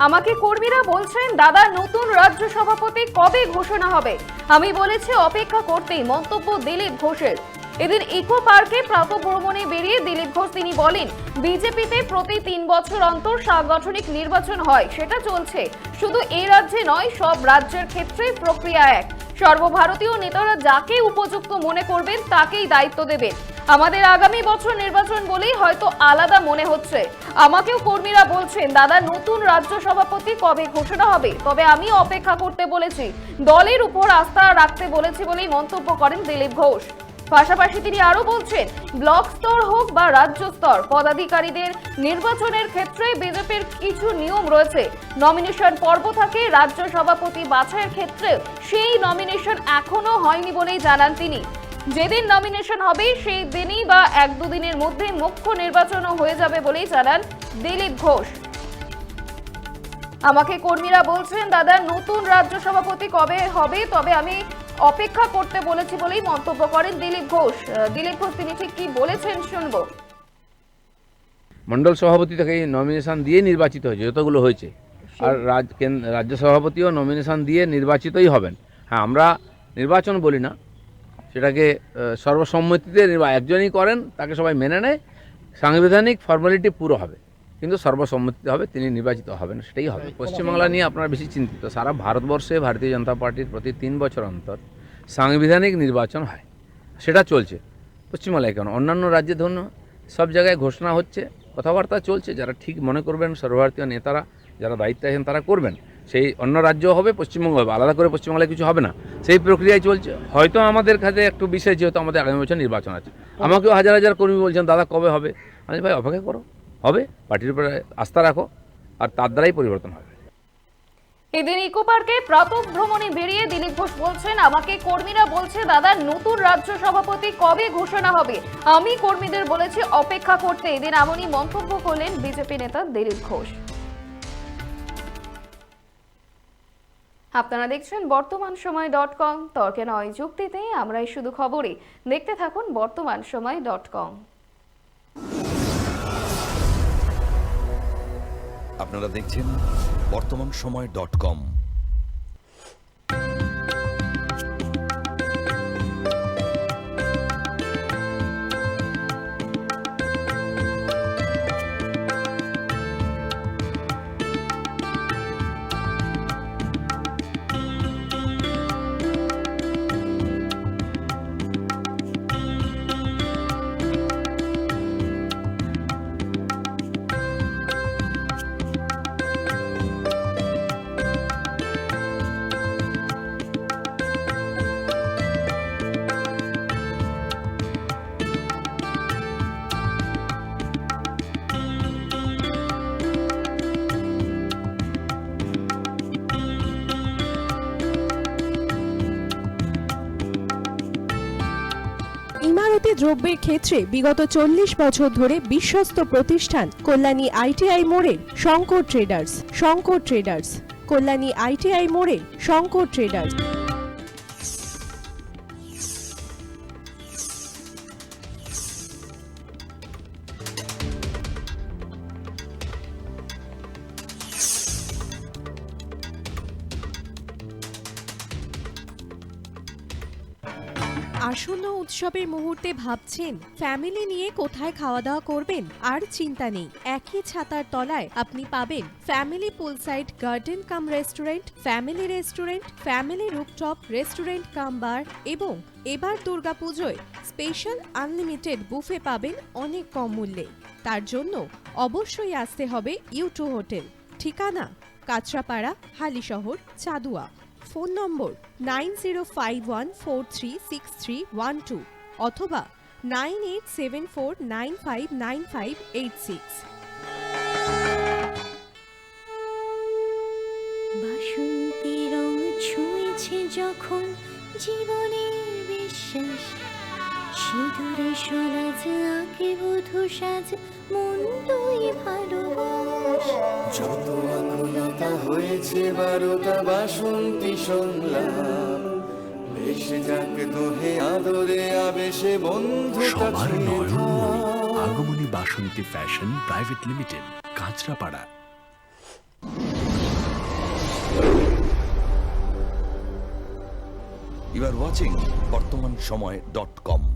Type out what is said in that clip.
আমাকে কর্মীরা বলছেন দাদা নতুন রাজ্য সভাপতি কবে ঘোষণা হবে। আমি বলেছি অপেক্ষা করতেই, মন্তব্য দিলীপ ঘোষের। এদিন ইকো পার্কে প্রাতঃভ্রমণে বেরিয়ে দিলীপ ঘোষ তিনি বলেন, বিজেপিতে প্রতি 3 বছর অন্তর সাংগঠনিক নির্বাচন হয়, সেটা চলছে। শুধু এই রাজ্যে নয়, সব রাজ্যের ক্ষেত্রে প্রক্রিয়া এক। সর্বভারতীয় নেতারা যাকে উপযুক্ত মনে করবেন তাকেই দায়িত্ব দেবেন। আমাদের আগামী বছর নির্বাচন বলেই হয়তো আলাদা মনে হচ্ছে। আমাকেও কর্মীরা বলছেন দাদা নতুন রাজ্য সভাপতি কবে ঘোষণা হবে, তবে আমি অপেক্ষা করতে বলেছি, দলের উপর আস্থা রাখতে বলেছি বলেই মন্তব্য করেন দিলীপ ঘোষ। পাশাপাশি তিনি আরো বলছেন, ব্লক স্তর হোক বা রাজ্য স্তর, পদাধিকারীদের নির্বাচনের ক্ষেত্রে বিজেপির কিছু নিয়ম রয়েছে। নমিনেশন পর্ব থাকে, রাজ্য সভাপতি বাছাইয়ের ক্ষেত্রে সেই নমিনেশন এখনো হয়নি বলেই জানান তিনি। যেদিন নমিনেশন হবে সেই দিনই বা 1-2 দিনের মধ্যে মুখ্য নির্বাচনও হয়ে যাবে বলেই জানান দিলীপ ঘোষ। আমাকে কর্মীরা বলছেন দাদা নতুন রাজ্য সভাপতি কবে হবে, তবে আমি অপেক্ষা করতে বলেছি বলেই মন্তব্য করেন দিলীপ ঘোষ। দিলীপ ঘোষ তিনি ঠিক কি বলেছেন শুনবো। মন্ডল সভাপতি থেকে নমিনেশন দিয়ে নির্বাচিত হয়েছে যতগুলো হয়েছে, আর রাজ্য সভাপতিও নমিনেশন দিয়ে নির্বাচিতই হবেন। হ্যাঁ, আমরা নির্বাচন বলি না, সেটাকে সর্বসম্মতিতে একজনই করেন, তাকে সবাই মেনে নেয়, সাংবিধানিক ফর্মালিটি পুরো হবে, কিন্তু সর্বসম্মতিতে হবে, তিনি নির্বাচিত হবেন, সেটাই হবে। পশ্চিমবাংলা নিয়ে আপনারা বেশি চিন্তিত। সারা ভারতবর্ষে ভারতীয় জনতা পার্টির প্রতি 3 বছর অন্তর সাংবিধানিক নির্বাচন হয়, সেটা চলছে। পশ্চিমবাংলায় কেন, অন্যান্য রাজ্যে ধরুন সব জায়গায় ঘোষণা হচ্ছে, কথাবার্তা চলছে। যারা ঠিক মনে করবেন সর্বভারতীয় নেতারা যারা দায়িত্বে আছেন তারা করবেন, সেই অন্য রাজ্য হবে, পশ্চিমবঙ্গ হবে, আলাদা করে পশ্চিমবাংলায় কিছু হবে না, সেই প্রক্রিয়ায় চলছে। হয়তো আমাদের কাছে একটু বিশেষ, যেহেতু আমাদের আগামী বছর নির্বাচন আছে। আমাকেও হাজার হাজার কর্মী বলছেন দাদা কবে হবে। আমি ভাই অপেক্ষা করো, হবে, পার্টির উপরে আস্থা রাখো, আর তার দ্বারাই পরিবর্তন হবে। এদিন ইকো পার্কে প্রাতঃভ্রমণে বেরিয়ে দিলীপ ঘোষ বলছেন, আমাকে কর্মীরা বলছে দাদা নতুন রাজ্য সভাপতি কবে ঘোষণা হবে, আমি কর্মীদের বলেছি অপেক্ষা করতে। এদিন এমনই মন্তব্য করলেন বিজেপি নেতা দিলীপ ঘোষ। আপনারা দেখছেন বর্তমান সময় .com, তর্কে নয় যুক্তিতে, আমরাই শুধু খবরে। দেখতে থাকুন বর্তমান সময় .com। আপনারা দেখছেন বর্তমান সময় .com। ইমারতি দ্রব্যের ক্ষেত্রে বিগত 40 বছর ধরে বিশ্বস্ত প্রতিষ্ঠান কল্যাণী ITI মোড়ে Shankar traders. Shankar traders, Kalyani ITI মোড়ে শঙ্কর ট্রেডার্স। আসন্ন উৎসবের মুহূর্তে ভাবছেন ফ্যামিলি নিয়ে কোথায় খাওয়া দাওয়া করবেন? আর চিন্তা নেই, একই ছাতার তলায় আপনি পাবেন family poolside garden cum restaurant, family rooftop restaurant cum bar, এবং এবার দুর্গাপুজোয় স্পেশাল আনলিমিটেড বুফে পাবেন অনেক কম মূল্যে। তার জন্য অবশ্যই আসতে হবে U2 হোটেল। ঠিকানা কাঁচরাপাড়া, হালিশহর, চাদুয়া। ফোন নম্বর 9051436312 অথবা 9874959586। বাসন্তী রং ছুঁয়েছে যখন জীবনের বিশ্বাস, সিঁদুরে সরাজ আঁকে বধূ সাজ, মন তুই ভালোবাস। যত আকুলতা হয়েছে বারোটা বাসন্তী সংলাপ, ভেসে যাক দোহে আদরে আবেশে বন্ধু সবার Nayanmoni Agamani Basanti fashion private limited, Kanchrapara. You are watching Bartaman সময়.com।